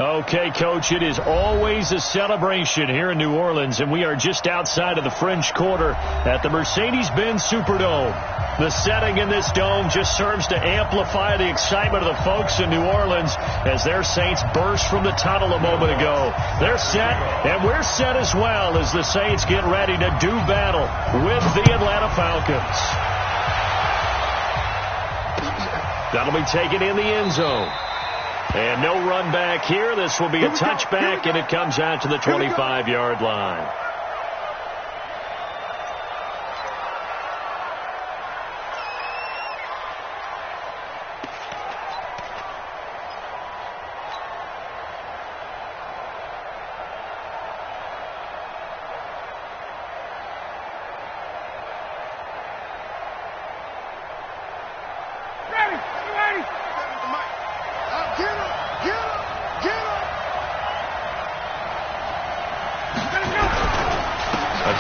Okay, Coach, it is always a celebration here in New Orleans, and we are just outside of the French Quarter at the Mercedes-Benz Superdome. The setting in this dome just serves to amplify the excitement of the folks in New Orleans as their Saints burst from the tunnel a moment ago. They're set, and we're set as well as the Saints get ready to do battle with the Atlanta Falcons. That'll be taken in the end zone. And no run back here. This will be a touchback, and it comes out to the 25-yard line.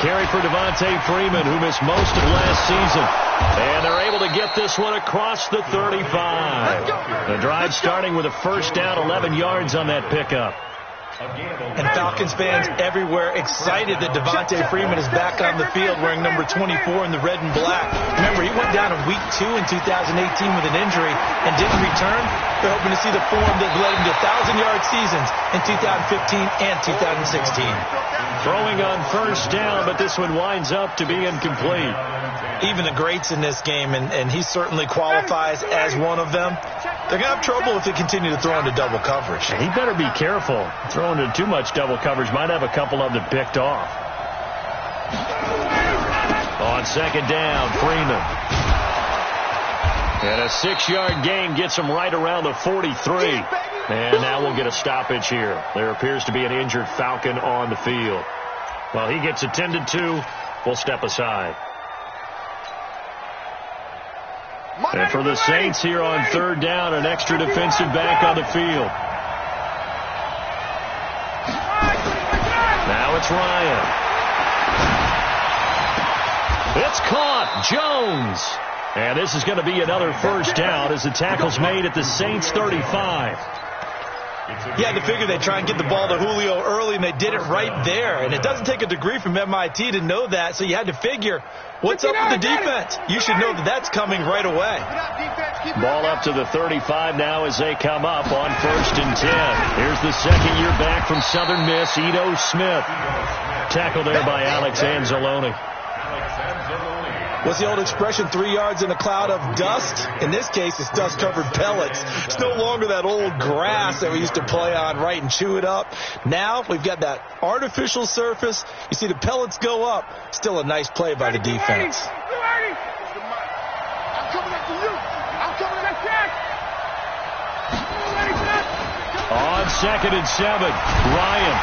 Carry for Devontae Freeman, who missed most of last season. And they're able to get this one across the 35. The drive starting with a first down, 11 yards on that pickup. And Falcons fans everywhere excited that Devontae Freeman is back on the field wearing number 24 in the red and black. Remember, he went down in week 2 in 2018 with an injury and didn't return. They're hoping to see the form that led him to 1,000-yard seasons in 2015 and 2016. Throwing on first down, but this one winds up to be incomplete. Even the greats in this game, and he certainly qualifies as one of them, they're going to have trouble if they continue to throw into double coverage. He better be careful. Throwing into too much double coverage might have a couple of them picked off. On second down, Freeman. And a 6-yard gain gets him right around the 43. And now we'll get a stoppage here. There appears to be an injured Falcon on the field. While he gets attended to, we'll step aside. And for the Saints here on third down, an extra defensive back on the field. Now it's Ryan. It's caught. Jones. And this is going to be another first down as the tackle's made at the Saints 35. You had to figure they'd try and get the ball to Julio early, and they did it right there. And it doesn't take a degree from MIT to know that, so you had to figure, what's up with the defense? You should know that that's coming right away. Ball up to the 35 now as they come up on 1st and 10. Here's the second year back from Southern Miss, Ito Smith. Tackled there by Alex Anzalone. What's the old expression, 3 yards in a cloud of dust? In this case, it's dust-covered pellets. It's no longer that old grass that we used to play on, right, and chew it up. Now we've got that artificial surface. You see the pellets go up. Still a nice play by the defense. On 2nd and 7, Ryan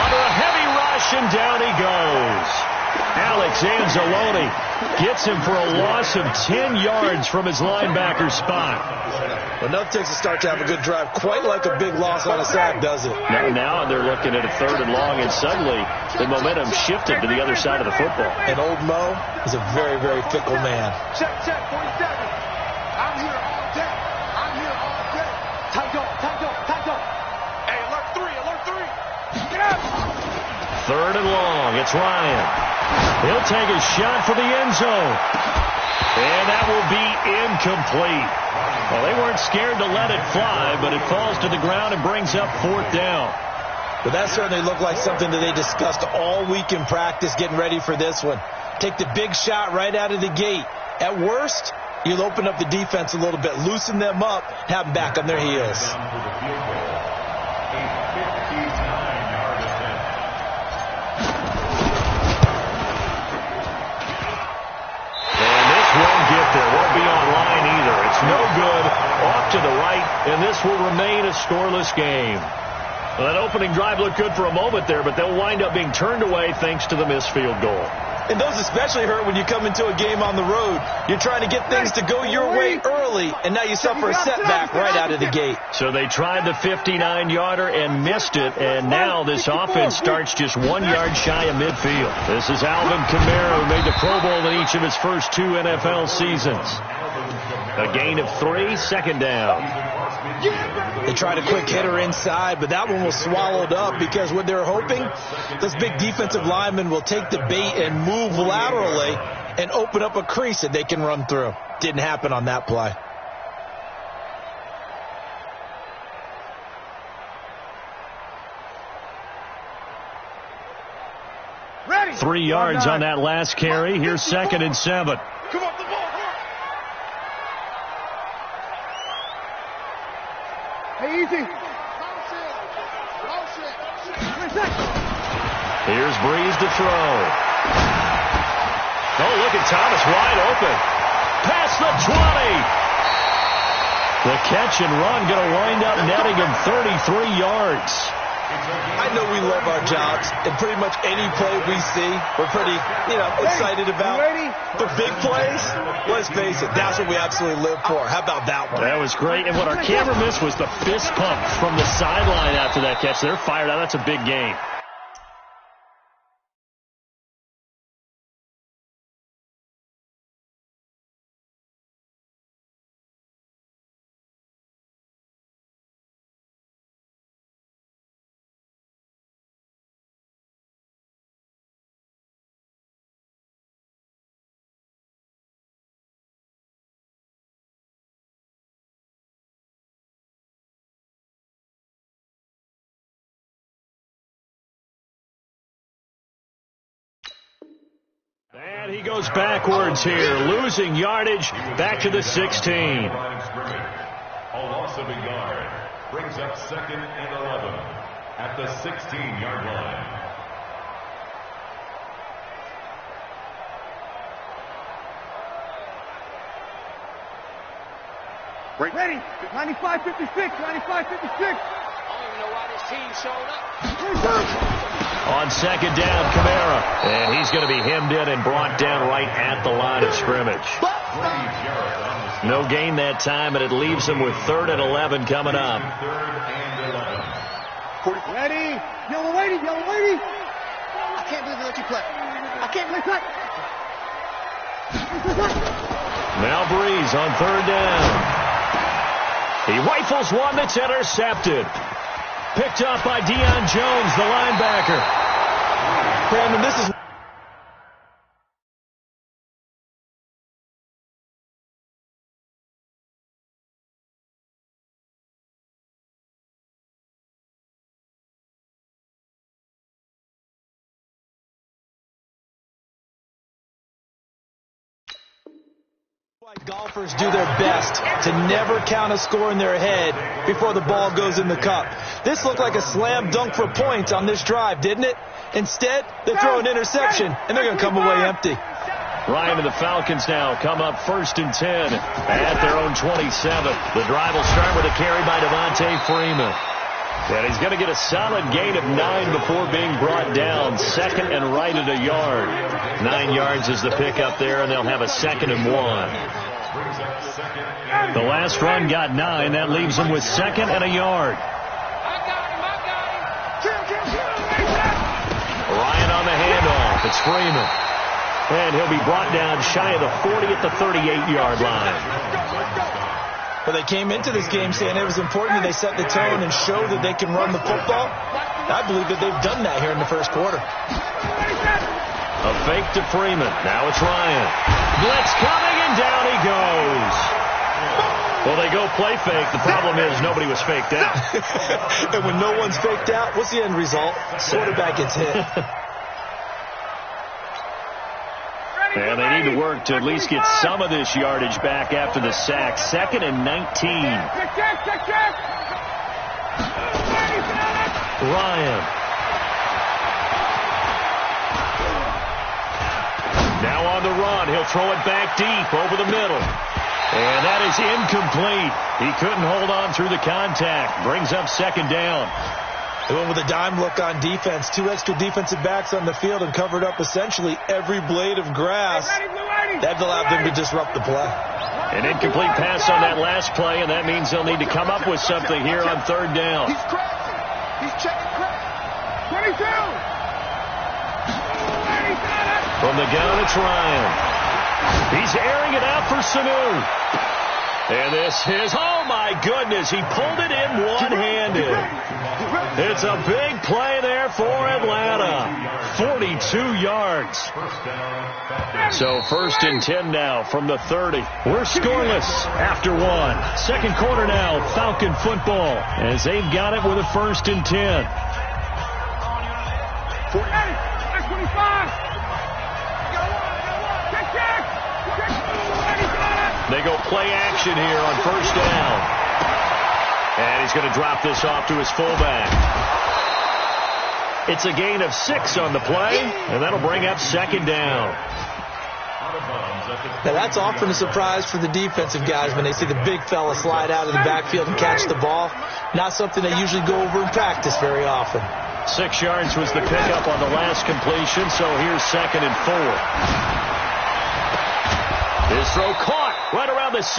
under a heavy rush, and down he goes. Alex Anzalone gets him for a loss of 10 yards from his linebacker spot. Enough takes a start to have a good drive, quite like a big loss on a sack, does it? Now they're looking at a 3rd and long, and suddenly the momentum shifted to the other side of the football. And old Mo is a very, very fickle man. Check, 47. I'm here all day. I'm here all day. Tight dog. Hey, alert 3. Get up. 3rd and long. It's Ryan. He'll take a shot for the end zone. And that will be incomplete. Well, they weren't scared to let it fly, but it falls to the ground and brings up 4th down. But that certainly looked like something that they discussed all week in practice getting ready for this one. Take the big shot right out of the gate. At worst, you'll open up the defense a little bit, loosen them up, have them back on their heels. There won't be online either. It's no good. Off to the right, and this will remain a scoreless game. Well, that opening drive looked good for a moment there, but they'll wind up being turned away thanks to the missed field goal. And those especially hurt when you come into a game on the road. You're trying to get things to go your way early, and now you suffer a setback right out of the gate. So they tried the 59-yarder and missed it, and now this offense starts just 1 yard shy of midfield. This is Alvin Kamara, who made the Pro Bowl in each of his first 2 NFL seasons. A gain of 3, 2nd down. They tried a quick hitter inside, but that one was swallowed up because what they're hoping, those big defensive linemen will take the bait and move laterally and open up a crease that they can run through. Didn't happen on that play. Ready. 3 yards on that last carry. Here's 2nd and 7. Come on, the ball. Hey, easy. Here's Breeze to throw. Oh, look at Thomas wide open. Past the 20. The catch and run going to wind up netting him 33 yards. I know we love our jobs, and pretty much any play we see, we're pretty, excited about. But big plays, let's face it, that's what we absolutely live for. How about that one? That was great, and what our camera missed was the fist pump from the sideline after that catch. They're fired out. That's a big game. And he goes backwards here, losing yardage back to the 16. A loss of a yard brings up 2nd and 11 at the 16-yard line. Ready. 95-56. 95-56. I don't even know why this team showed up. On 2nd down, Kamara. And he's going to be hemmed in and brought down right at the line of scrimmage. No gain that time, and it leaves him with 3rd and 11 coming up. Ready. Yellow lady. Yellow lady. I can't believe they let you play. I can't believe play. Now Breeze on 3rd down. He rifles one that's intercepted. Picked up by Deion Jones, the linebacker. Brandon, this is... Golfers do their best to never count a score in their head before the ball goes in the cup. This looked like a slam dunk for points on this drive, didn't it? Instead, they throw an interception, and they're going to come away empty. Ryan and the Falcons now come up 1st and 10 at their own 27. The drive will start with a carry by Devontae Freeman. And he's going to get a solid gain of 9 before being brought down. 2nd and right at a yard. 9 yards is the pickup there, and they'll have a 2nd and 1. The last run got 9. That leaves him with 2nd and a yard. Ryan on the handoff. It's Freeman. And he'll be brought down shy of the 40 at the 38-yard line. Well, they came into this game saying it was important that they set the tone and show that they can run the football. I believe that they've done that here in the first quarter. A fake to Freeman. Now it's Ryan. Blitz coming, and down he goes. Well, they go play fake. The problem is nobody was faked out. And when no one's faked out, what's the end result? Quarterback gets hit. And they need to work to at least get some of this yardage back after the sack. 2nd and 19. Ryan. Now on the run. He'll throw it back deep over the middle. And that is incomplete. He couldn't hold on through the contact. Brings up 2nd down. They went with a dime look on defense. 2 extra defensive backs on the field and covered up essentially every blade of grass. That allowed them to disrupt the play. An incomplete pass on that last play, and that means they'll need to come up with something here on 3rd down. He's crashing. He's checking crash. 22. From the gun, it's Ryan. He's airing it out for Sanu. And this is, oh my goodness, he pulled it in one-handed. It's a big play there for Atlanta. 42 yards. So 1st and 10 now from the 30. We're scoreless after one. Second quarter now, Falcon football, as they've got it with a 1st and 10. 25. They go play action here on 1st down. And he's going to drop this off to his fullback. It's a gain of 6 on the play, and that'll bring up 2nd down. Now that's often a surprise for the defensive guys when they see the big fella slide out of the backfield and catch the ball. Not something they usually go over in practice very often. 6 yards was the pickup on the last completion, so here's 2nd and 4. His throw caught right around the 6.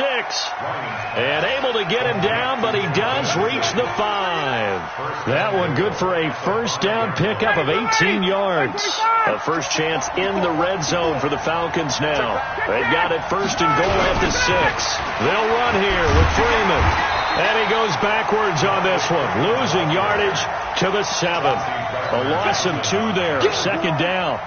And able to get him down, but he does reach the 5. That one good for a 1st down pickup of 18 yards. A first chance in the red zone for the Falcons now. They've got it 1st and goal at the 6. They'll run here with Freeman. And he goes backwards on this one, losing yardage to the 7. A loss of 2 there, 2nd down.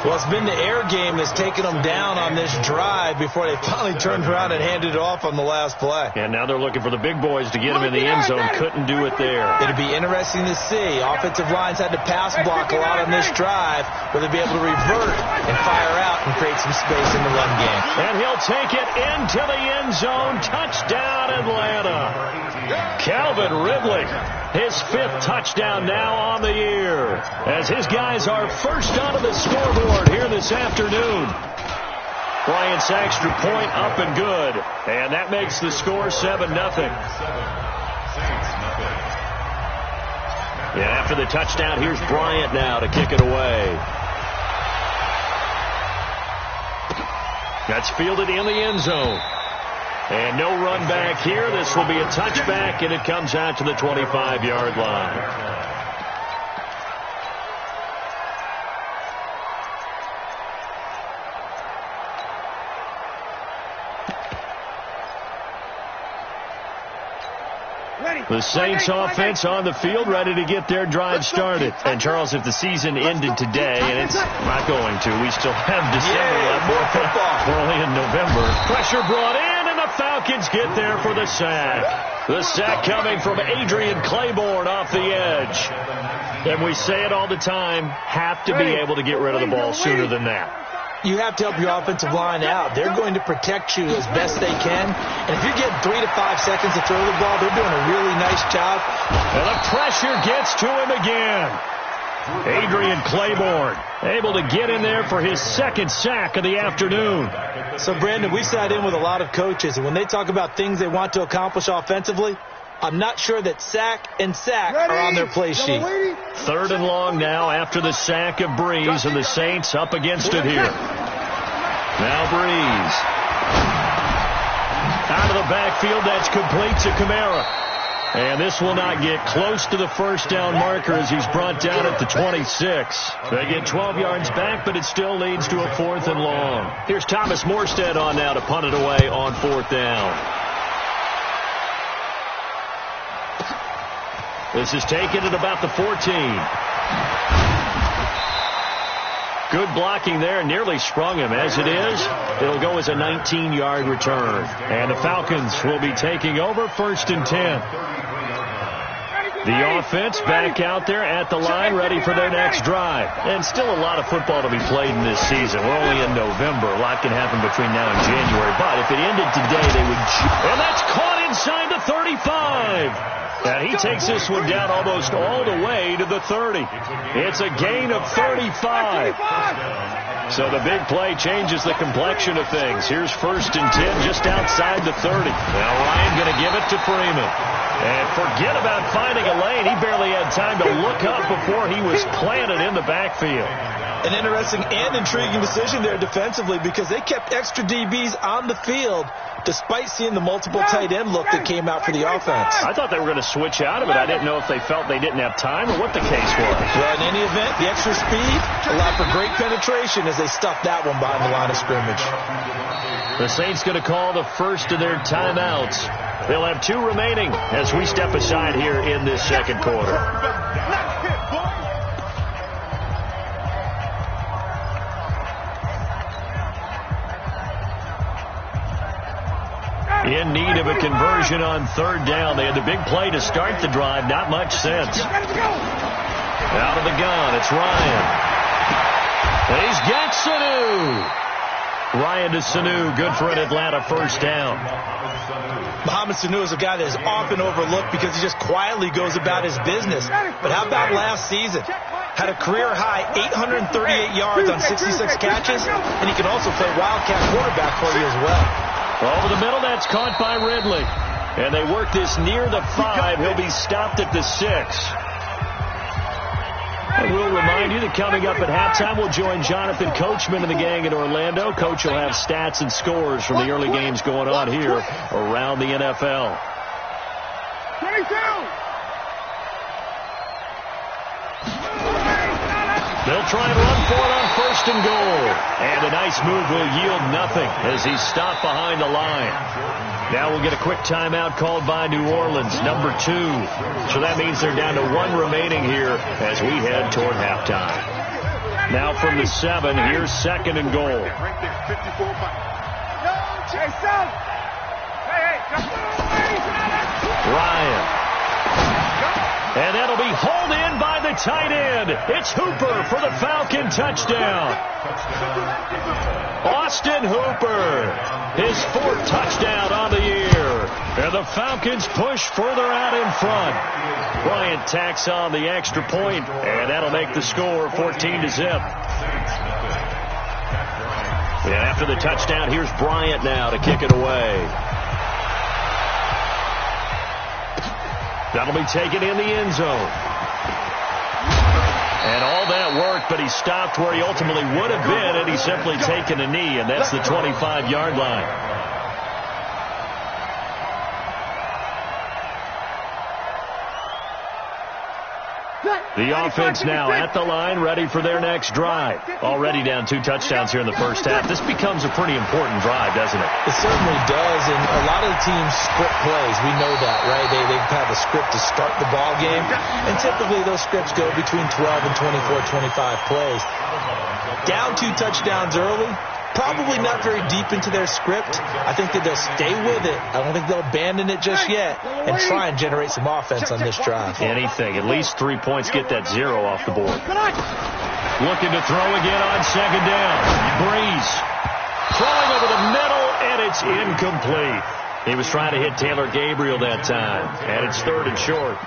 Well, it's been the air game that's taken them down on this drive before they finally turned around and handed it off on the last play. And now they're looking for the big boys to get him in the end zone. Couldn't do it there. It'll be interesting to see. Offensive lines had to pass block a lot on this drive. Will they be able to revert and fire out and create some space in the run game? And he'll take it into the end zone. Touchdown, Atlanta. Calvin Ridley, his 5th touchdown now on the year, as his guys are first onto the scoreboard here this afternoon. Brian Saxter point up and good, and that makes the score 7-0. Yeah, after the touchdown, here's Bryant now to kick it away. That's fielded in the end zone. And no run back here. This will be a touchback, and it comes out to the 25-yard line. The Saints offense on the field, ready to get their drive started. And, Charles, if the season ended today, and it's not going to, we still have December left. More football. We're only in November. Pressure brought in, and the Falcons get there for the sack. The sack coming from Adrian Claiborne off the edge. And we say it all the time, have to be able to get rid of the ball sooner than that. You have to help your offensive line out. They're going to protect you as best they can. And if you're getting 3 to 5 seconds to throw the ball, they're doing a really nice job. And the pressure gets to him again. Adrian Claiborne able to get in there for his 2nd sack of the afternoon. So, Brandon, we sat in with a lot of coaches, and when they talk about things they want to accomplish offensively, I'm not sure that sack and sack are on their play sheet. 3rd and long now after the sack of Breeze, and the Saints up against it here. Now Breeze. Out of the backfield, that's complete to Kamara. And this will not get close to the 1st down marker as he's brought down at the 26. They get 12 yards back, but it still leads to a 4th and long. Here's Thomas Morstead on now to punt it away on 4th down. This is taken at about the 14. Good blocking there, nearly sprung him. As it is, it'll go as a 19-yard return. And the Falcons will be taking over 1st and 10. The offense back out there at the line, ready for their next drive. And still a lot of football to be played in this season. We're only in November. A lot can happen between now and January. But if it ended today, they would... And that's caught inside the 35. And he takes this one down almost all the way to the 30. It's a gain of 35. So the big play changes the complexion of things. Here's 1st and 10 just outside the 30. Now Ryan going to give it to Freeman. And forget about finding a lane. He barely had time to look up before he was planted in the backfield. An interesting and intriguing decision there defensively because they kept extra DBs on the field despite seeing the multiple tight end look that came out for the offense. I thought they were going to switch out of it. I didn't know if they felt they didn't have time or what the case was. Well, in any event, the extra speed allowed for great penetration as they stuffed that one behind the line of scrimmage. The Saints going to call the first of their timeouts. They'll have 2 remaining as we step aside here in this second quarter. In need of a conversion on third down. They had the big play to start the drive. Not much sense. Out of the gun, it's Ryan. And he's got Sanu. Ryan to Sanu, good for an Atlanta first down. Mohamed Sanu is a guy that is often overlooked because he just quietly goes about his business. But how about last season? Had a career-high 838 yards on 66 catches, and he can also play wildcat quarterback for you as well. Over the middle, that's caught by Ridley. And they work this near the 5. He'll be stopped at the 6. I will remind you that coming up at halftime, we'll join Jonathan Coachman and the gang in Orlando. Coach will have stats and scores from the early games going on here around the NFL. 22. They'll try and run for it on first and goal. And a nice move will yield nothing as he's stopped behind the line. Now we'll get a quick timeout called by New Orleans, number 2. So that means they're down to 1 remaining here as we head toward halftime. Now from the 7, here's second and goal. Ryan. And that'll be hauled in by the tight end. It's Hooper for the Falcon touchdown. Austin Hooper, his 4th touchdown on the year. And the Falcons push further out in front. Bryant tacks on the extra point, and that'll make the score 14-0. And after the touchdown, here's Bryant now to kick it away. That'll be taken in the end zone. And all that worked, but he stopped where he ultimately would have been had he simply taken a knee, and that's the 25-yard line. The offense now at the line, ready for their next drive. Already down 2 touchdowns here in the first half. This becomes a pretty important drive, doesn't it? It certainly does, and a lot of the teams script plays. We know that, right? They have a script to start the ball game, and typically those scripts go between 12 and 24, 25 plays. Down 2 touchdowns early, probably not very deep into their script. I think that they'll stay with it. I don't think they'll abandon it just yet and try and generate some offense on this drive. Anything. At least 3 points. Get that 0 off the board. Looking to throw again on second down. Breeze throwing over the middle, and it's incomplete. He was trying to hit Taylor Gabriel that time, and it's 3rd and short.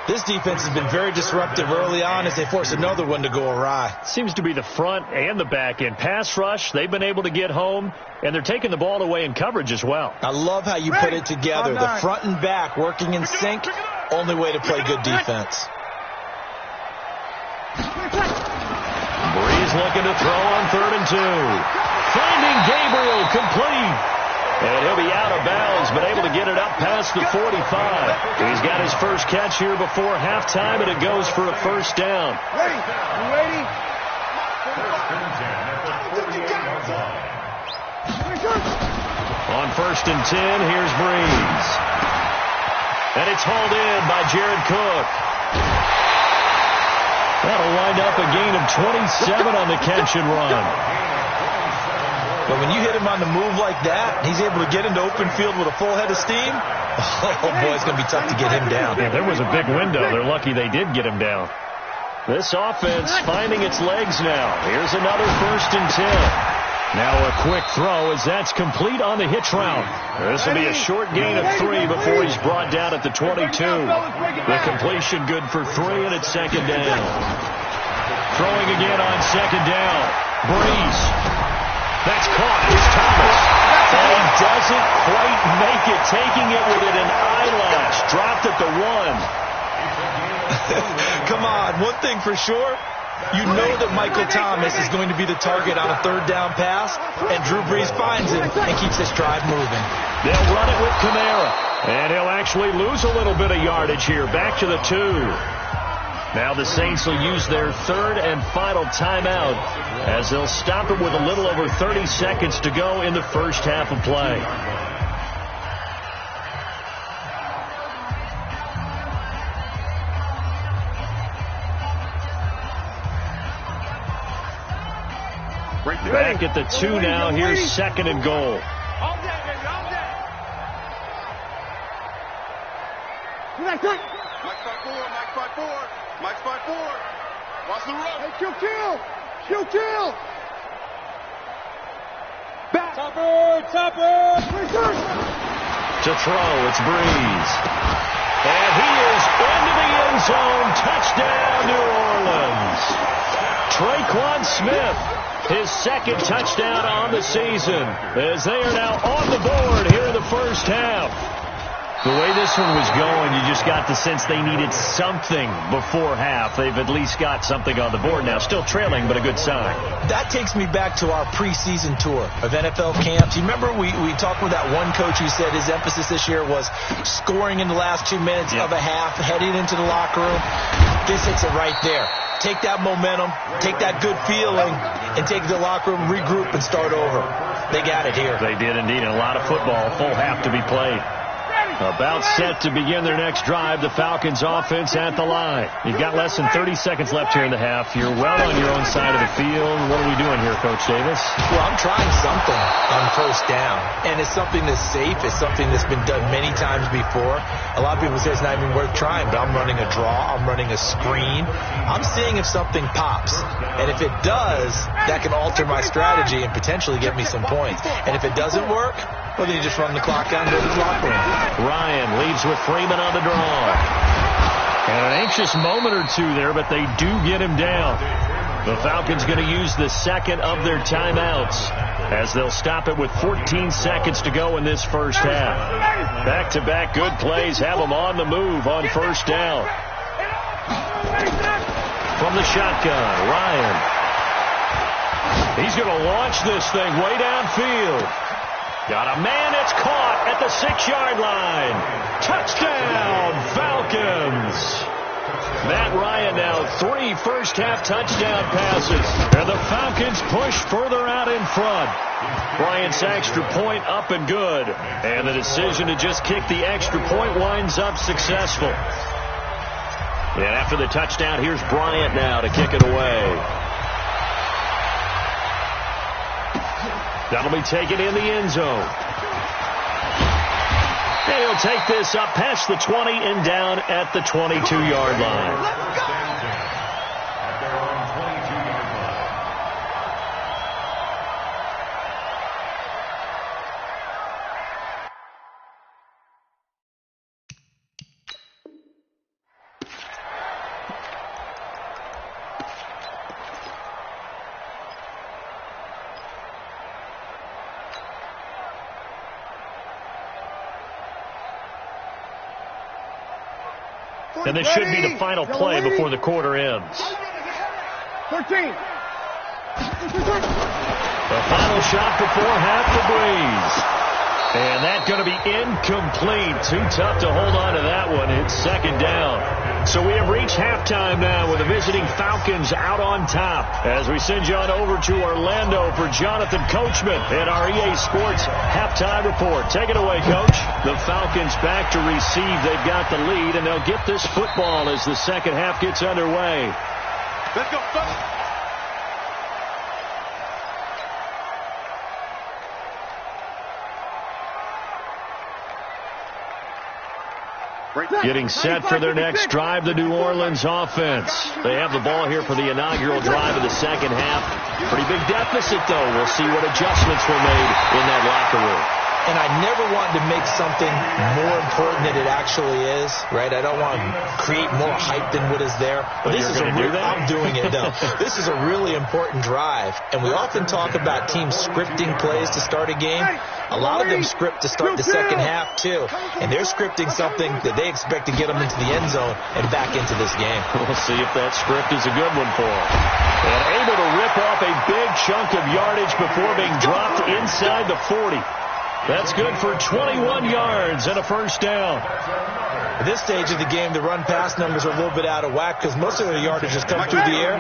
This defense has been very disruptive early on as they force another one to go awry. Seems to be the front and the back end. Pass rush, they've been able to get home, and they're taking the ball away in coverage as well. I love how you put it together. The front and back working in sync, only way to play good defense. Breeze looking to throw on 3rd and 2. Finding Gabriel complete. And he'll be out of bounds, but able to get it up past the 45. He's got his first catch here before halftime, and it goes for a first down. Ready? You ready? On 1st and 10, here's Breeze. And it's hauled in by Jared Cook. That'll wind up a gain of 27 on the catch and run. But when you hit him on the move like that, he's able to get into open field with a full head of steam. Oh, boy, it's going to be tough to get him down. Yeah, there was a big window. They're lucky they did get him down. This offense finding its legs now. Here's another 1st and 10. Now a quick throw as that's complete on the hitch route. This will be a short gain of 3 before he's brought down at the 22. The completion good for 3, and it's second down. Throwing again on second down. Breeze. That's caught. It's Thomas. And he doesn't quite make it, taking it within an eyelash. Dropped at the 1. Come on, one thing for sure. You know that Michael Thomas is going to be the target on a third down pass, and Drew Brees finds him and keeps this drive moving. They'll run it with Kamara, and he'll actually lose a little bit of yardage here. Back to the 2. Now the Saints will use their third and final timeout as they'll stop it with a little over 30 seconds to go in the first half of play. Back at the 2 now. Here's second and goal. All day, baby, all day. Mike's by 4, Mike's by 4, Mike's by 4. Watch the run. Hey, kill. Back. Topper. To throw, it's Breeze. And he is into the end zone. Touchdown, New Orleans. Traquan Smith. His second touchdown on the season as they are now on the board here in the first half. The way this one was going, you just got the sense they needed something before half. They've at least got something on the board now. Still trailing, but a good sign. That takes me back to our preseason tour of NFL camps. You remember we talked with that one coach who said his emphasis this year was scoring in the last 2 minutes of a half, heading into the locker room. This hits it right there. Take that momentum, take that good feeling, and take the locker room, regroup, and start over. They got it here. They did indeed. And a lot of football, full half to be played. About set to begin their next drive, the Falcons offense at the line. You've got less than 30 seconds left here in the half. You're well on your own side of the field. What are we doing here, Coach Davis? Well, I'm trying something on first down, and it's something that's safe. It's something that's been done many times before. A lot of people say it's not even worth trying, but I'm running a draw. I'm running a screen. I'm seeing if something pops, and if it does, that can alter my strategy and potentially get me some points. And if it doesn't work, well, then you just run the clock down to the locker room. Ryan leaves with Freeman on the draw. And an anxious moment or two there, but they do get him down. The Falcons going to use the second of their timeouts as they'll stop it with 14 seconds to go in this first half. Back-to-back good plays have them on the move on first down. From the shotgun, Ryan. He's going to launch this thing way downfield. Got a man that's caught at the 6-yard line. Touchdown, Falcons. Matt Ryan now 3 first-half touchdown passes. And the Falcons push further out in front. Bryant's extra point up and good. And the decision to just kick the extra point winds up successful. And after the touchdown, here's Bryant now to kick it away. That'll be taken in the end zone. And he'll take this up past the 20 and down at the 22-yard line. And this should be the final play before the quarter ends. 13. The final shot before half for Breeze. And that's going to be incomplete. Too tough to hold on to that one. It's second down. So we have reached halftime now with the visiting Falcons out on top. As we send you on over to Orlando for Jonathan Coachman at our EA Sports halftime report. Take it away, Coach. The Falcons back to receive. They've got the lead, and they'll get this football as the second half gets underway. Let's go, Getting set for their next drive, the New Orleans offense. They have the ball here for the inaugural drive of the second half. Pretty big deficit, though. We'll see what adjustments were made in that locker room. And I never want to make something more important than it actually is, right? I don't want to create more hype than what is there. But this is I'm doing it, though. This is a really important drive. And we often talk about teams scripting plays to start a game. A lot of them script to start the second half, too. And they're scripting something that they expect to get them into the end zone and back into this game. We'll see if that script is a good one for them. And able to rip off a big chunk of yardage before being dropped inside the 40. That's good for 21 yards and a first down. At this stage of the game, the run-pass numbers are a little bit out of whack because most of the yardage has come through the air.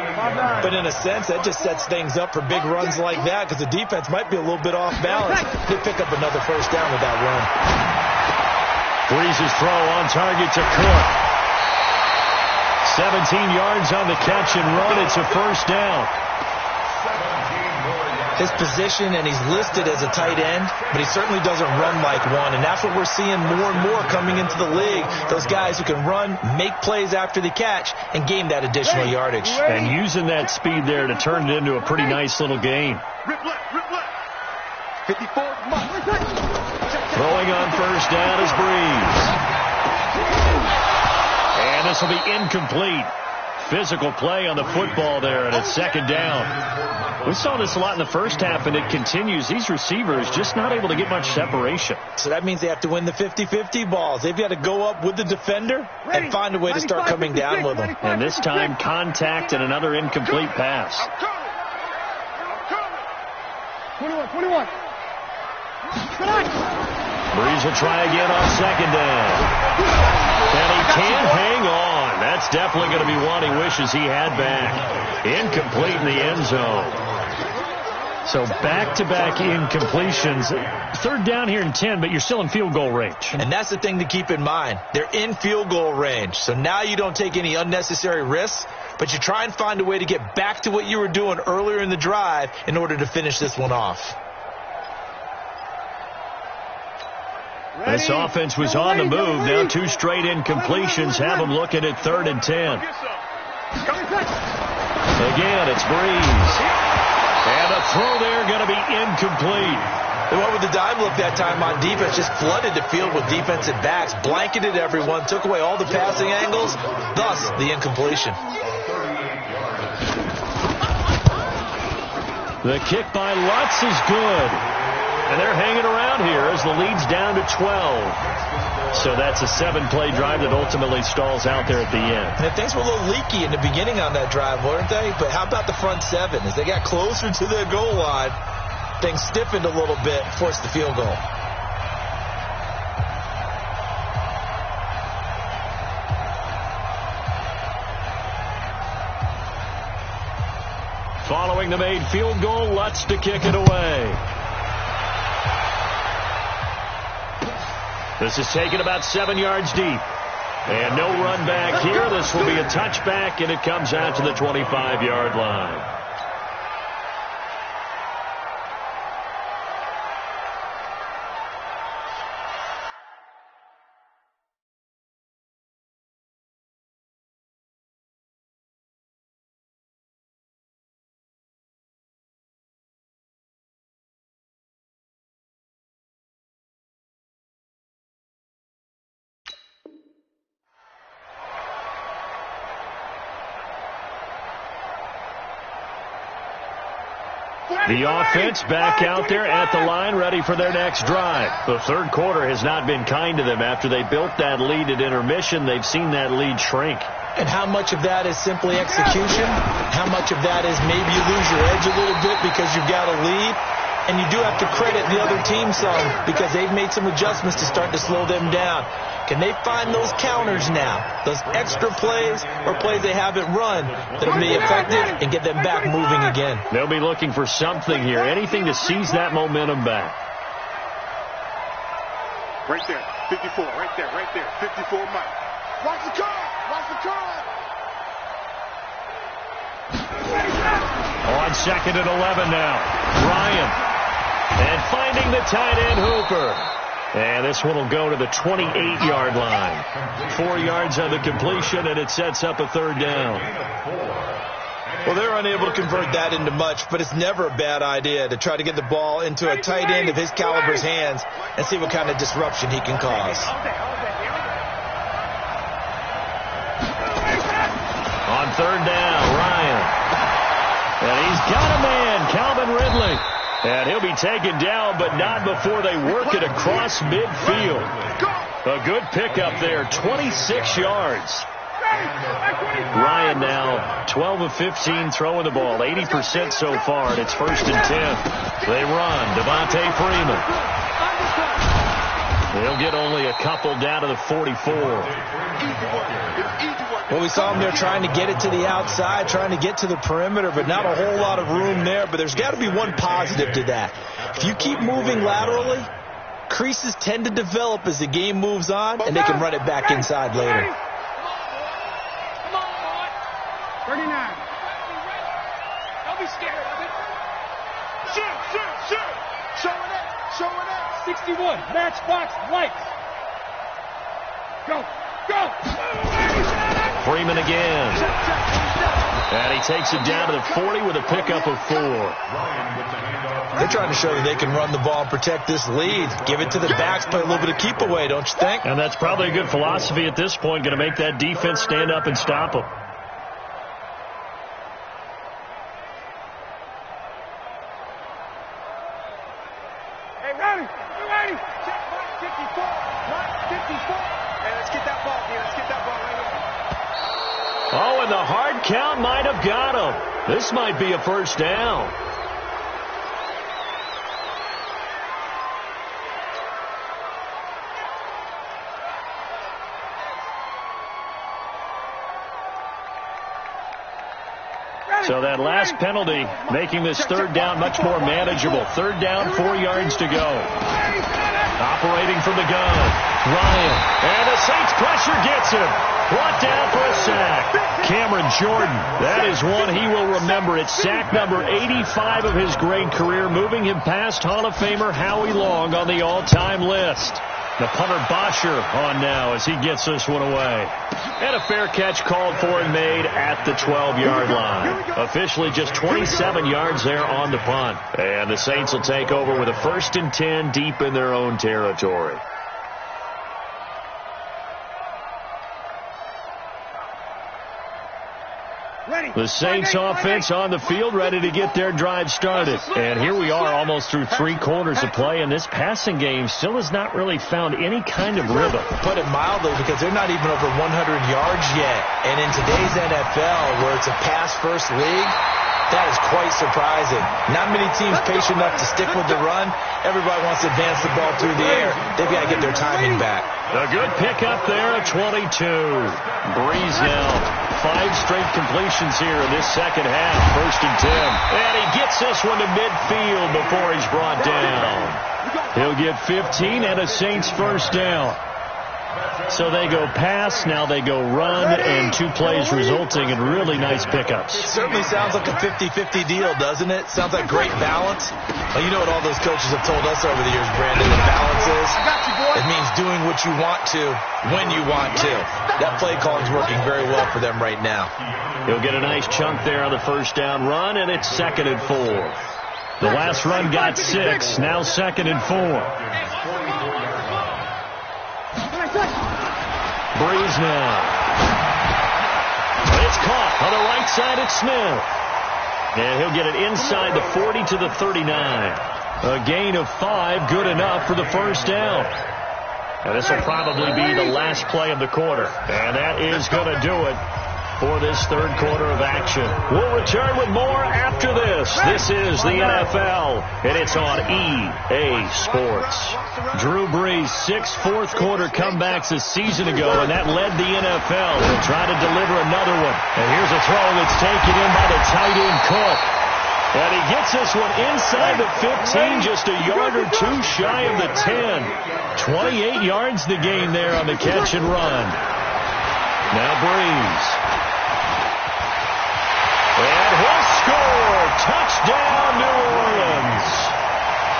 But in a sense, that just sets things up for big runs like that because the defense might be a little bit off balance. They pick up another first down with that run. Breeze's throw on target to Cook. 17 yards on the catch and run. It's a first down. His position, and he's listed as a tight end, but he certainly doesn't run like one, and that's what we're seeing more and more coming into the league. Those guys who can run, make plays after the catch, and gain that additional yardage. And using that speed there to turn it into a pretty nice little game. Rip left. 54. Throwing on first down is Breeze. And this will be incomplete. Physical play on the football there, and it's second down. We saw this a lot in the first half, and it continues. These receivers just not able to get much separation. So that means they have to win the 50-50 balls. They've got to go up with the defender and find a way to start coming down with them. And this time, contact and another incomplete pass. I'm coming. 21. Breeze will try again on second down. And he can't hang on. That's definitely going to be one he wishes he had back. Incomplete in the end zone. So back-to-back incompletions. Third down here in 10, but you're still in field goal range. And that's the thing to keep in mind. They're in field goal range. So now you don't take any unnecessary risks, but you try and find a way to get back to what you were doing earlier in the drive in order to finish this one off. This offense was on the move. Now two straight incompletions have them looking at 3rd and 10. Again, it's Breeze. And the throw there going to be incomplete. They went with the dive look that time on defense, just flooded the field with defensive backs, blanketed everyone, took away all the passing angles, thus the incompletion. The kick by Lutz is good. And they're hanging around here as the lead's down to 12. So that's a 7-play drive that ultimately stalls out there at the end. And things were a little leaky in the beginning on that drive, weren't they? But how about the front seven? As they got closer to their goal line, things stiffened a little bit, forced the field goal. Following the made field goal, Lutz to kick it away. This is taken about 7 yards deep. And no run back here. This will be a touchback, and it comes out to the 25-yard line. The offense back out there at the line, ready for their next drive. The third quarter has not been kind to them. After they built that lead at intermission, they've seen that lead shrink. And how much of that is simply execution? How much of that is maybe you lose your edge a little bit because you've got a lead? And you do have to credit the other team some because they've made some adjustments to start to slow them down. Can they find those counters now, those extra plays or plays they haven't run that will be effective and get them back moving again? They'll be looking for something here, anything to seize that momentum back. Right there, 54, right there, 54 Mike. Watch the curve, On 2nd and 11 now, Ryan. And finding the tight end, Hooper. And this one will go to the 28-yard line. 4 yards on the completion, and it sets up a third down. Well, they're unable to convert that into much, but it's never a bad idea to try to get the ball into a tight end of his caliber's hands and see what kind of disruption he can cause. On third down, Ryan. And he's got a man, Calvin Ridley. And he'll be taken down, but not before they work it across midfield. A good pickup there, 26 yards. Ryan now 12 of 15 throwing the ball, 80% so far, and it's 1st and 10. They run, Devontae Freeman. They'll get only a couple down to the 44. Well, we saw him there trying to get it to the outside, trying to get to the perimeter, but not a whole lot of room there. But there's got to be one positive to that. If you keep moving laterally, creases tend to develop as the game moves on, and they can run it back inside later. 39. Don't be scared of it. Shoot. Showing it. 61. Matchbox lights. Go. Freeman again. And he takes it down to the 40 with a pickup of 4. They're trying to show that they can run the ball and protect this lead. Give it to the backs, play a little bit of keep away, don't you think? And that's probably a good philosophy at this point, going to make that defense stand up and stop them. Hey, ready. Check Mike 54. Hey, let's get that ball here. Let's get that ball right here. Oh, and the hard count might have got him. This might be a first down. So that last penalty making this third down much more manageable. Third down, 4 yards to go. Operating from the gun, Ryan. And the Saints pressure gets him. Brought down for a sack. Cameron Jordan, that is one he will remember. It's sack number 85 of his great career, moving him past Hall of Famer Howie Long on the all-time list. The punter Bosher on now as he gets this one away. And a fair catch called for and made at the 12-yard line. Officially just 27 yards there on the punt. And the Saints will take over with a 1st and 10 deep in their own territory. The Saints offense on the field, ready to get their drive started. And here we are almost through 3 quarters of play, and this passing game still has not really found any kind of rhythm. Put it mildly, because they're not even over 100 yards yet. And in today's NFL, where it's a pass-first league, that is quite surprising. Not many teams patient enough to stick with the run. Everybody wants to advance the ball through the air. They've got to get their timing back. A good pickup there at 22. Breeze now. 5 straight completions here in this second half. 1st and 10. And he gets this one to midfield before he's brought down. He'll get 15 and a Saints first down. So they go pass, now they go run, and 2 plays resulting in really nice pickups. It certainly sounds like a 50-50 deal, doesn't it? Sounds like great balance. Well, you know what all those coaches have told us over the years, Brandon, that balance is? It means doing what you want to, when you want to. That play calling is working very well for them right now. He'll get a nice chunk there on the first down run, and it's 2nd and 4. The last run got 6, now 2nd and 4. Breeze now. It's caught on the right side at Smith. And he'll get it inside the 40 to the 39. A gain of 5, good enough for the first down. And this will probably be the last play of the quarter. And that is going to do it for this third quarter of action. We'll return with more after this. This is the NFL, and it's on EA Sports. Drew Brees, 6 fourth-quarter comebacks a season ago, and that led the NFL. He'll try to deliver another one. And here's a throw that's taken in by the tight end Cook. And he gets this one inside the 15, just a yard or 2 shy of the 10. 28 yards the gain there on the catch and run. Now Brees. And he'll score. Touchdown, New Orleans.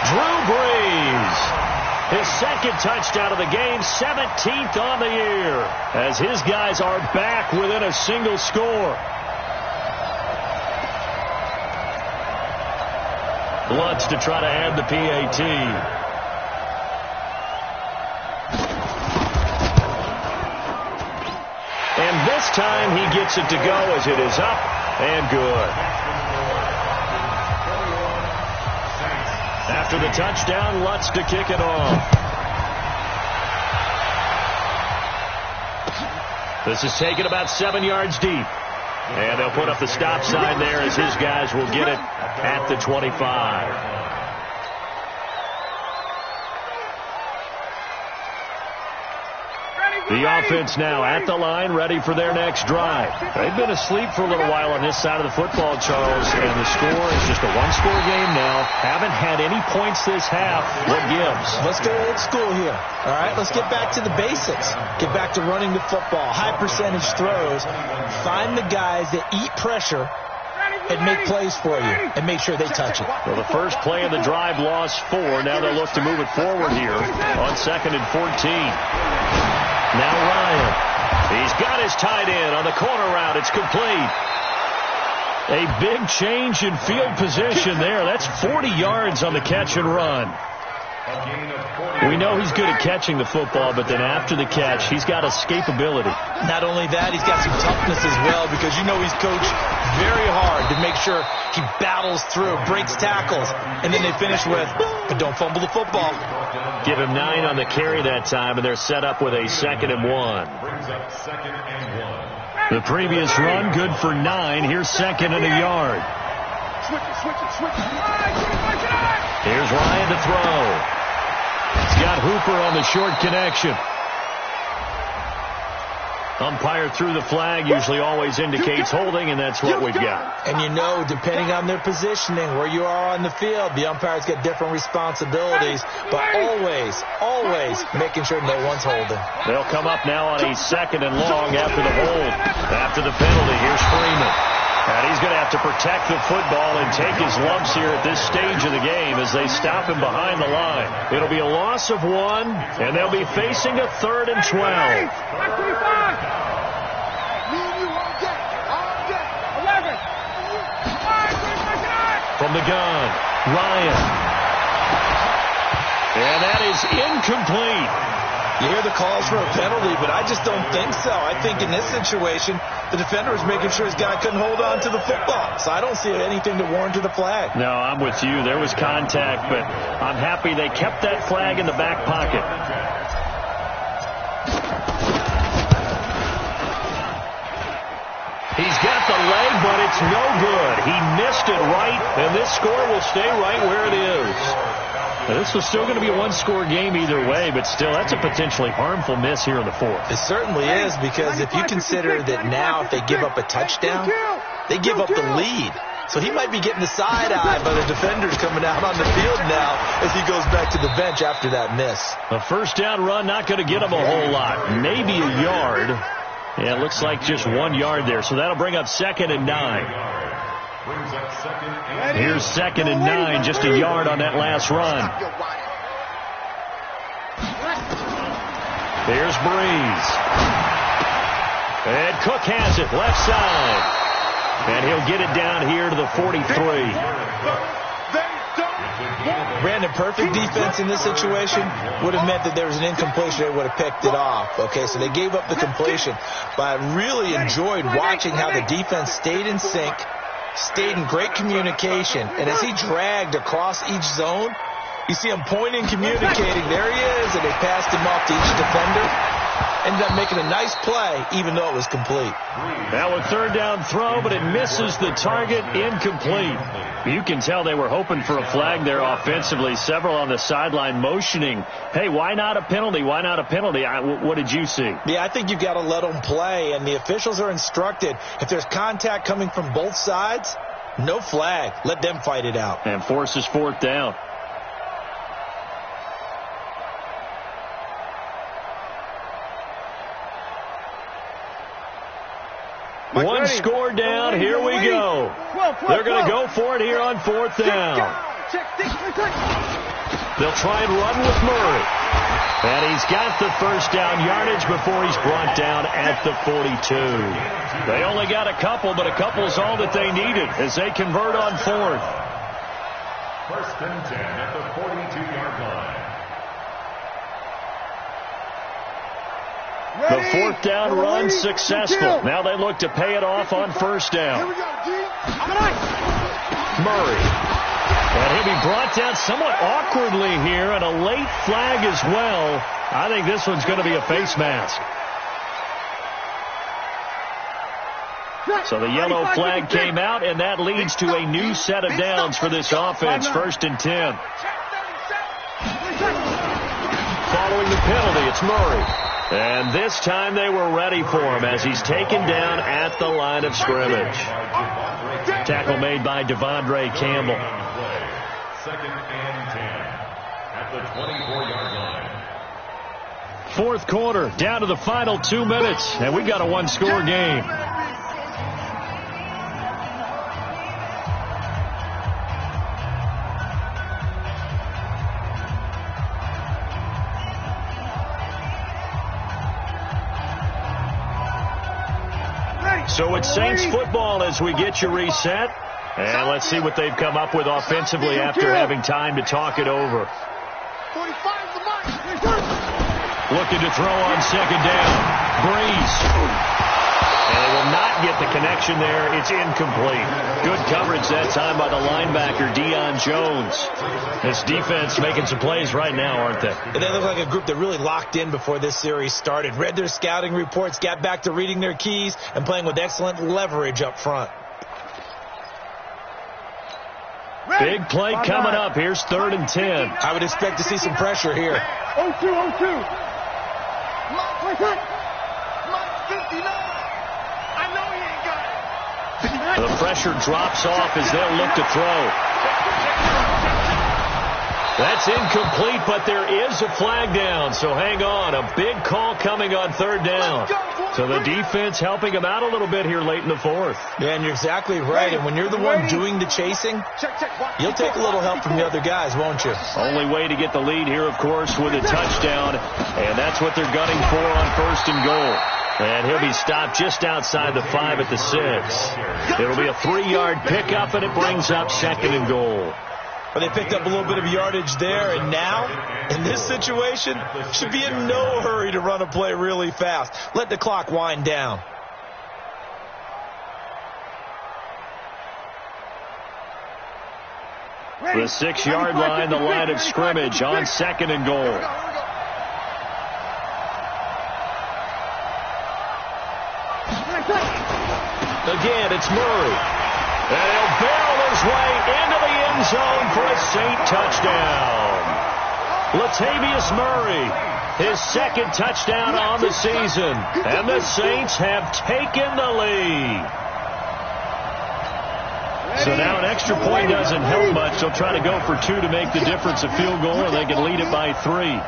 Drew Brees. His 2nd touchdown of the game, 17th on the year, as his guys are back within a single score. Lutz to try to add the PAT. And this time he gets it to go as it is up and good. After the touchdown, Lutz to kick it off. This is taken about 7 yards deep. And they'll put up the stop sign there as his guys will get it at the 25. The offense now at the line, ready for their next drive. They've been asleep for a little while on this side of the football, Charles, and the score is just a one-score game now. Haven't had any points this half. What gives? Let's go old school here. All right, let's get back to the basics. Get back to running the football, high percentage throws. Find the guys that eat pressure and make plays for you and make sure they touch it. Well, the first play of the drive lost 4. Now they'll look to move it forward here on 2nd and 14. Now Ryan. He's got his tight end on the corner route. It's complete. A big change in field position there. That's 40 yards on the catch and run. We know he's good at catching the football, but then after the catch, he's got escapability. Not only that, he's got some toughness as well, because you know he's coached very hard to make sure he battles through, breaks tackles, and then they finish with, but don't fumble the football. Give him 9 on the carry that time, and they're set up with a 2nd and 1. The previous run, good for 9. Here's 2nd and a yard. Here's Ryan to throw. He's got Hooper on the short connection. Umpire threw the flag, usually always indicates holding, and that's what we've got. And you know, depending on their positioning, where you are on the field, the umpire's got different responsibilities, but always making sure no one's holding. They'll come up now on a 2nd and long after the hold. After the penalty, here's Freeman. And he's going to have to protect the football and take his lumps here at this stage of the game as they stop him behind the line. It'll be a loss of 1, and they'll be facing a 3rd and 12. From the gun, Ryan. And that is incomplete. You hear the calls for a penalty, but I just don't think so. I think in this situation, the defender was making sure his guy couldn't hold on to the football. So I don't see anything to warrant to the flag. No, I'm with you. There was contact, but I'm happy they kept that flag in the back pocket. He's got the leg, but it's no good. He missed it right, and this score will stay right where it is. Now, this was still going to be a one-score game either way, but still, that's a potentially harmful miss here in the 4th. It certainly is, because if you consider that now if they give up a touchdown, they give up the lead. So he might be getting the side-eye by the defenders coming out on the field now as he goes back to the bench after that miss. A first down run not going to get him a whole lot. Maybe a yard. Yeah, it looks like just 1 yard there. So that'll bring up 2nd and 9. Here's 2nd and 9, just a yard on that last run. Here's Breeze. And Cook has it, left side. And he'll get it down here to the 43. Brandon, perfect defense in this situation would have meant that there was an incompletion. They would have picked it off. Okay, so they gave up the completion. But I really enjoyed watching how the defense stayed in sync, stayed in great communication. And as he dragged across each zone, you see him pointing, communicating. There he is, and they passed him off to each defender. Ended up making a nice play, even though it was complete. Now a 3rd down throw, but it misses the target, incomplete. You can tell they were hoping for a flag there offensively. Several on the sideline motioning, hey, why not a penalty? Why not a penalty? What did you see? Yeah, I think you've got to let them play, and the officials are instructed. If there's contact coming from both sides, no flag. Let them fight it out. And forces 4th down. One score down. Here we go. They're going to go for it here on 4th down. They'll try and run with Murray. And he's got the first down yardage before he's brought down at the 42. They only got a couple, but a couple is all that they needed as they convert on 4th. First and 10 at the 42-yard line. The fourth down run successful. Now they look to pay it off on first down. Here we go, G. Murray. And he'll be brought down somewhat awkwardly here, and a late flag as well. I think this one's going to be a face mask. So the yellow flag came out, and that leads to a new set of downs for this offense. First and 10. Following the penalty, it's Murray. And this time they were ready for him as he's taken down at the line of scrimmage. Tackle made by Devondre Campbell. Second and 10 at the 24-yard line. Fourth quarter, down to the final 2 minutes, and we got a one-score game. So it's Saints football as we get you reset. And let's see what they've come up with offensively after having time to talk it over. 45's the mark. Looking to throw on second down. Breeze. And they will not get the connection there. It's incomplete. Good coverage that time by the linebacker, Deion Jones. This defense making some plays right now, aren't they? They look like a group that really locked in before this series started. Read their scouting reports, got back to reading their keys, and playing with excellent leverage up front. Big play coming up. Here's 3rd and 10. I would expect to see some pressure here. 0-2. Mike 59. I know he ain't got it. The pressure drops off as they'll look to throw. That's incomplete, but there is a flag down, so hang on. A big call coming on 3rd down. So the defense helping them out a little bit here late in the 4th. Yeah, and you're exactly right. And when you're the one doing the chasing, you'll take a little help from the other guys, won't you? Only way to get the lead here, of course, with a touchdown. And that's what they're gunning for on 1st and goal. And he'll be stopped just outside the 5 at the 6. It'll be a 3-yard pickup, and it brings up 2nd and goal. But they picked up a little bit of yardage there, and now, in this situation, should be in no hurry to run a play really fast. Let the clock wind down. The 6-yard line, the line of scrimmage on 2nd and goal. Again, it's Murray. And he'll barrel his way into the end zone for a Saint touchdown. Latavius Murray, his 2nd touchdown on the season. And the Saints have taken the lead. So now an extra point doesn't help much. They'll try to go for 2 to make the difference a field goal, and they can lead it by 3.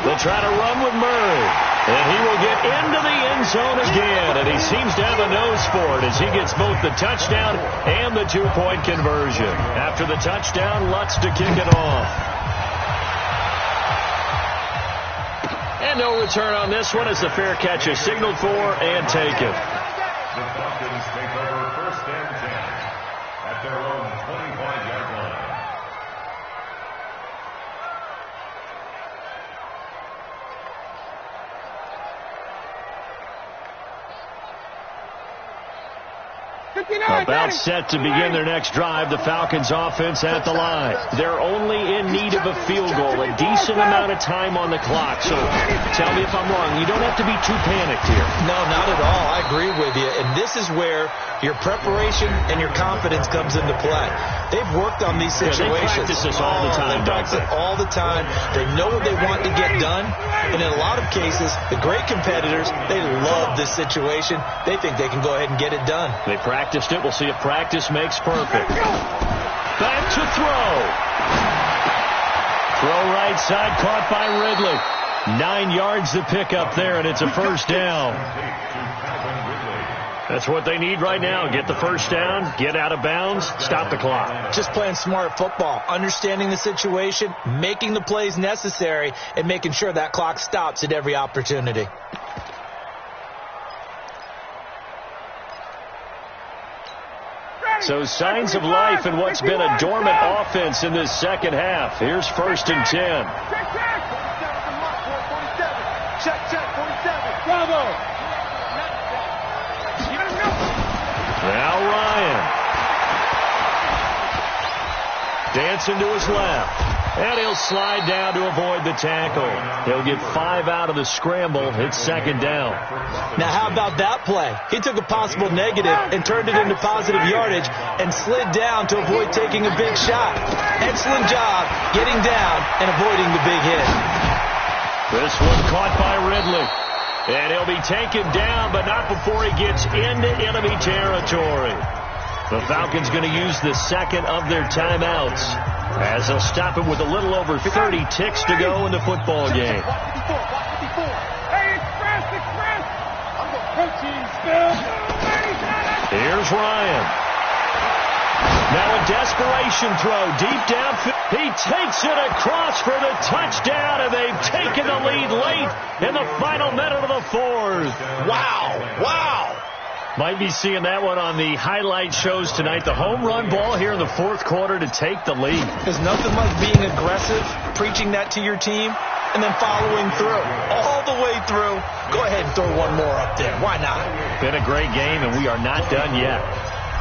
They'll try to run with Murray. And he will get into the end zone again. And he seems to have a nose for it as he gets both the touchdown and the 2-point conversion. After the touchdown, Lutz to kick it off. And no return on this one as the fair catch is signaled for and taken. The Falcons take over 1st and 10 at their own 25-yard line. About set to begin their next drive, the Falcons offense at the line. They're only in need of a field goal, a decent amount of time on the clock. So tell me if I'm wrong. You don't have to be too panicked here. No, not at all. I agree with you. And this is where your preparation and your confidence comes into play. They've worked on these situations. They practice this all the time, They practice it all the time. They know what they want to get done. And in a lot of cases, the great competitors, they love this situation. They think they can go ahead and get it done. They practiced it. We'll see if practice makes perfect. Back to throw. Throw right side, caught by Ridley. 9 yards to pick up there, and it's a first down. That's what they need right now. Get the first down, get out of bounds, stop the clock. Just playing smart football, understanding the situation, making the plays necessary, and making sure that clock stops at every opportunity. So signs of life in what's been a dormant offense in this second half. Here's 1st and 10. Check, 47. Bravo. Now Ryan. Dancing to his left. And he'll slide down to avoid the tackle. He'll get 5 out of the scramble. It's 2nd down. Now, how about that play? He took a possible negative and turned it into positive yardage and slid down to avoid taking a big shot. Excellent job getting down and avoiding the big hit. This one caught by Ridley. And he'll be taken down, but not before he gets into enemy territory. The Falcons going to use the second of their timeouts as they'll stop him with a little over 30 ticks to go in the football game. Hey, express. I'm going protein spill. Here's Ryan. Now a desperation throw deep downfield. He takes it across for the touchdown, and they've taken the lead late in the final minute of the 4th. Wow. Might be seeing that one on the highlight shows tonight. The home run ball here in the 4th quarter to take the lead. There's nothing like being aggressive, preaching that to your team, and then following through. All the way through. Go ahead and throw one more up there. Why not? Been a great game, and we are not done yet.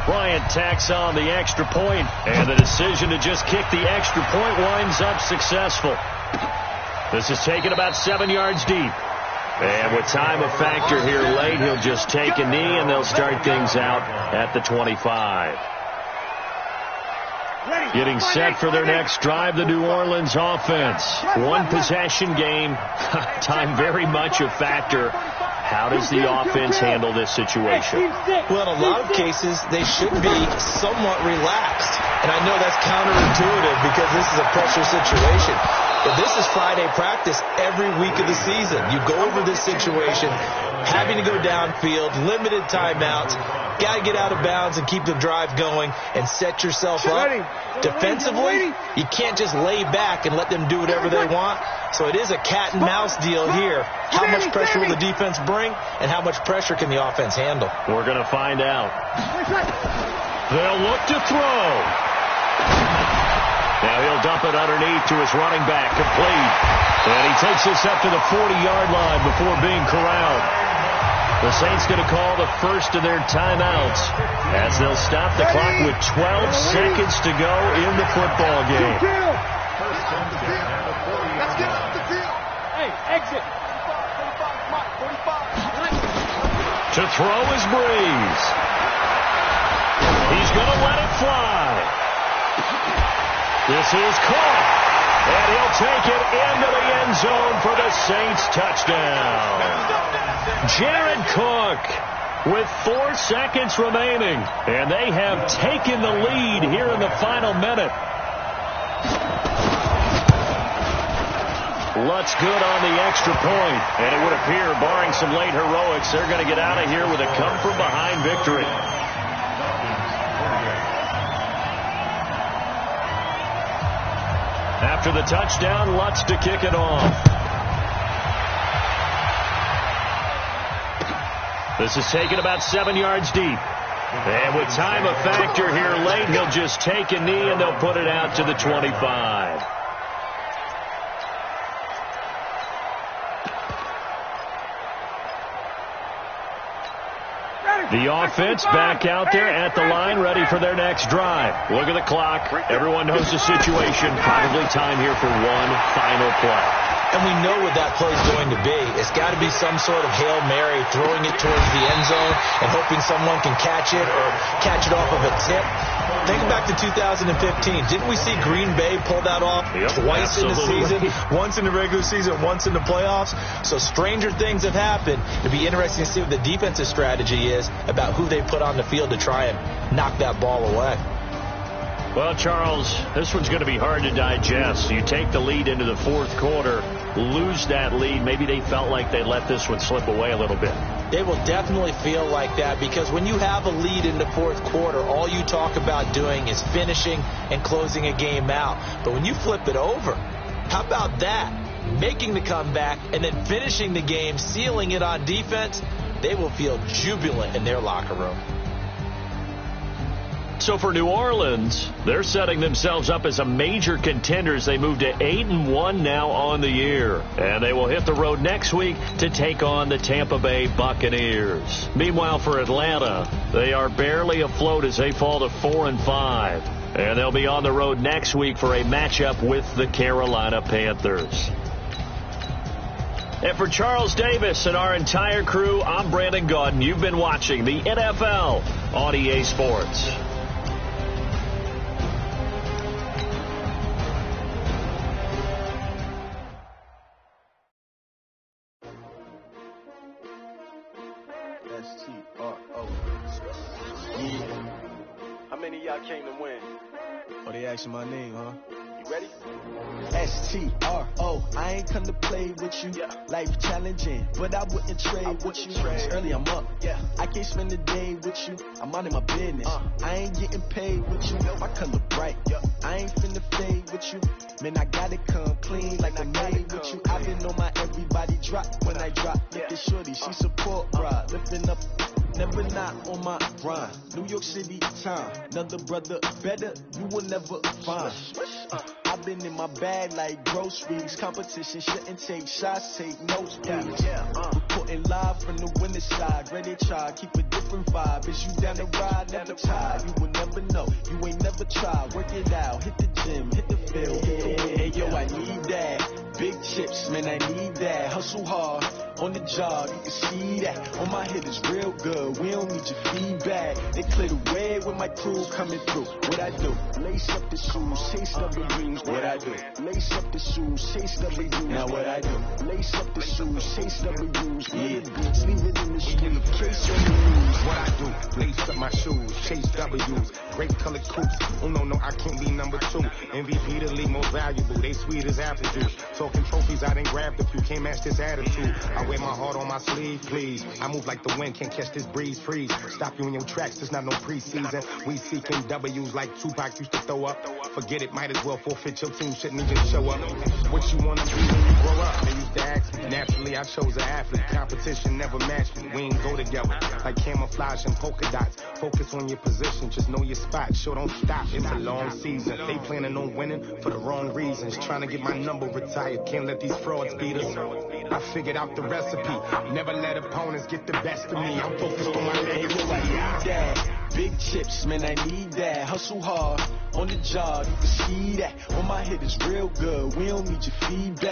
Bryant tacks on the extra point, and the decision to just kick the extra point winds up successful. This is taken about 7 yards deep. And with time a factor here late, he'll just take a knee, and they'll start things out at the 25. Getting set for their next drive, the New Orleans offense. One possession game, time very much a factor. How does the offense handle this situation? Well, in a lot of cases, they should be somewhat relaxed. And I know that's counterintuitive because this is a pressure situation. But this is Friday practice every week of the season. You go over this situation, having to go downfield, limited timeouts, got to get out of bounds and keep the drive going and set yourself up. Defensively, you can't just lay back and let them do whatever they want. So it is a cat and mouse deal here. How much pressure will the defense bring, and how much pressure can the offense handle? We're going to find out. They'll look to throw. Now he'll dump it underneath to his running back, complete. And he takes this up to the 40-yard line before being corralled. The Saints going to call the first of their timeouts as they'll stop the clock with 12 seconds to go in the football game. Let's get off the field. Hey, exit. 45. To throw is Breeze. He's going to let it fly. This is caught. And he'll take it into the end zone for the Saints touchdown. Jared Cook with 4 seconds remaining. And they have taken the lead here in the final minute. Lutz good on the extra point. And it would appear, barring some late heroics, they're going to get out of here with a come-from-behind victory. After the touchdown, Lutz to kick it off. This is taken about 7 yards deep. And with time a factor here late, he'll just take a knee and they'll put it out to the 25. The offense back out there at the line, ready for their next drive. Look at the clock. Everyone knows the situation. Probably time here for one final play. And we know what that play is going to be. It's got to be some sort of Hail Mary, throwing it towards the end zone and hoping someone can catch it or catch it off of a tip. Think back to 2015. Didn't we see Green Bay pull that off twice in the season? Once in the regular season, once in the playoffs. So stranger things have happened. It'll be interesting to see what the defensive strategy is about who they put on the field to try and knock that ball away. Well, Charles, this one's going to be hard to digest. You take the lead into the fourth quarter, lose that lead. Maybe they felt like they let this one slip away a little bit. They will definitely feel like that because when you have a lead in the fourth quarter, all you talk about doing is finishing and closing a game out. But when you flip it over, how about that? Making the comeback and then finishing the game, sealing it on defense, they will feel jubilant in their locker room. So for New Orleans, they're setting themselves up as a major contender as they move to 8-1 now on the year. And they will hit the road next week to take on the Tampa Bay Buccaneers. Meanwhile, for Atlanta, they are barely afloat as they fall to 4-5. And they'll be on the road next week for a matchup with the Carolina Panthers. And for Charles Davis and our entire crew, I'm Brandon Gaudin. You've been watching the NFL on EA Sports. S-T-R-O. Yeah. How many of y'all came to win? Oh, they asking my name, huh? You ready? S-T-R-O. I ain't come to play with you. Life challenging, but I wouldn't trade with you. Early I'm up. I can't spend the day with you. I'm out in my business. I ain't getting paid with you. My color bright. I ain't finna fade with you. Man, I gotta come clean like I made with you. I've been on my everybody drop when I drop. Look at shorty, she support, bruh. Lifting up, never not on my grind. New York City time, another brother better, you will never find. I've been in my bag like groceries. Competition shouldn't take shots, take notes, please. Reporting live from the winning side. Ready to try, keep a different vibe. Is you down the ride, never tired. You will never know, you ain't never tried. Work it out, hit the gym, hit the field, hit the wheel. Hey yo, I need that. Big chips, man, I need that. Hustle hard, on the job, you can see that. On my hit is real good, we don't need your feedback. They clear the way with my crew coming through. What I do? Lace up the shoes, chase up the dreams. What I do? Lace up the shoes, chase up the dreams. Now what I do? Lace up the shoes, chase up the dreams. Yeah, sleeve it in the street, chase up the news. What I do? Lace up my shoes, chase W's. Great colored coops. Oh no, I can't be number 2. MVP the league most valuable. They sweet as apple juice. Talking trophies, I done grabbed a few. Can't match this attitude. I wear my heart on my sleeve, please. I move like the wind, can't catch this breeze, freeze. Stop you in your tracks, there's not no preseason. We seeking W's like Tupac used to throw up. Forget it, might as well forfeit. Your team shouldn't even show up. What you wanna be when you grow up? They used to ask me. Naturally, I chose an athlete. Competition never matched me. We ain't go together. Like camouflage and polka dots. Focus on your position, just know your spot. Sure, don't stop, it's a long season. They planning on winning for the wrong reasons. Trying to get my number retired. Can't let these frauds beat us. I figured out the recipe. Never let opponents get the best of me. I'm focused on my legacy. I need that. Big chips, man, I need that. Hustle hard, on the job, you can see that. On my hit is real good, we don't need your feedback.